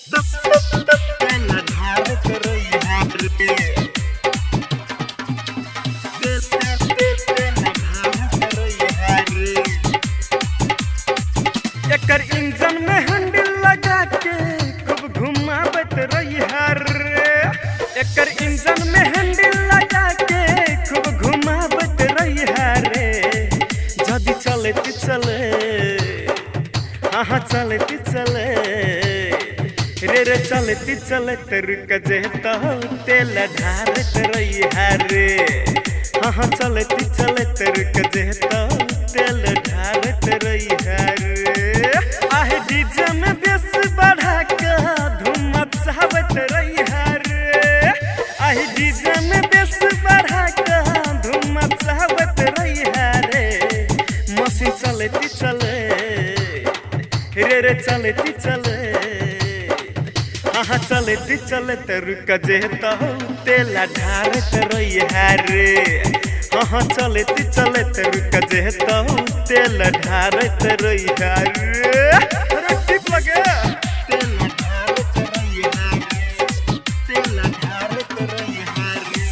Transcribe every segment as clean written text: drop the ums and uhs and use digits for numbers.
तेला ढारत रहिया रे तेला ढारत रहिया रे। एकर इंजन में हैंडल लगा के खूब घुमावत रहिया रे। एकर इंजन में हैंडल लगा के खूब घुमावत रहिया रे। जदी चलती चले हाँ चलती चले रे चलती चले रुक जेता तेल ढारत रहिया रे। हाँ चलती चले रुक जेता तेल ढारत रहिया रे। आहे डीजे में बेस बढ़ा के धूम मचावत रहिया रे। आहे डीजे में बेस बढ़ा के धूम मचावत रहिया रे। मशीन चलती चले रे चलती चले हाँ चलती चले रुक जेता तेला ढारत रहिया रे। हाँ चलती चले रुक जेता तेला ढारत रहिया रे। अरे टिप लगे तेला ढारत रहिया रे तेला ढारत रहिया रे।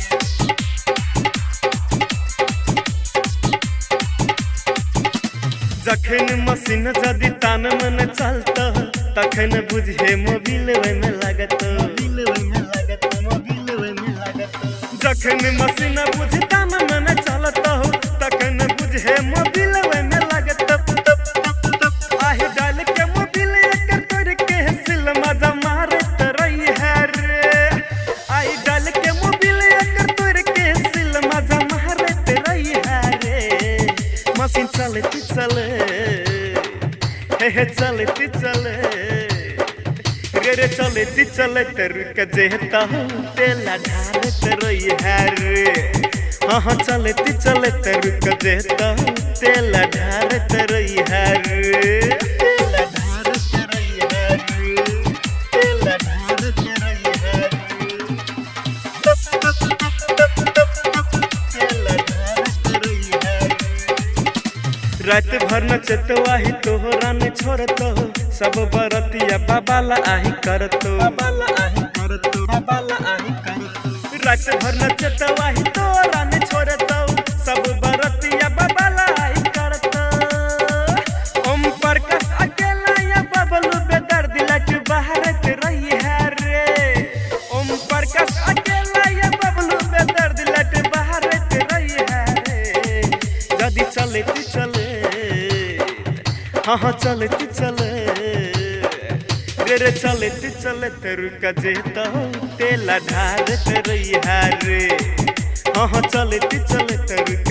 जखन मशीन जदी तान मन चलता तखन बुझे मोबिल में लागत। जखन मशीन बुझ तान मन चलता हो तखन बुझे मोबिल में लागत। आहे डाल के मोबिल एकर तोड़ के सिल मजा मारत रहिया रे। आई डाल के मोबिल एकर तोड़ के सिल मजा मारत रहिया रे। मशीन चलती चले चलती चले रे चलती चले रुक जेता तेला ढारत रहिया रे। हाँ चलती चले रुक जेता तेला ढारत रहिया रे। तेला ढारत रहिया रे तेला ढारत रहिया रे। तेला ढारत रहिया रे। रात भर नचतवाही तोहरा ने छोड़तो सब बरतिया बाबाला आही करतो। रात भर नचतवाही तोहरा ने छोड़तो सब बरतिया बाबाला आही करतो। ओम प्रकाश अकेला या बबलू बेदर्द लट बहरत रहिया रे। ओम प्रकाश अकेला या बबलू बेदर्द लट बहरत रहिया रे। जदी चलती चले हाँ चलती चले रे चलती चले रुक जेता तेला ढारत रहिया रे। हाँ चलती चले रुक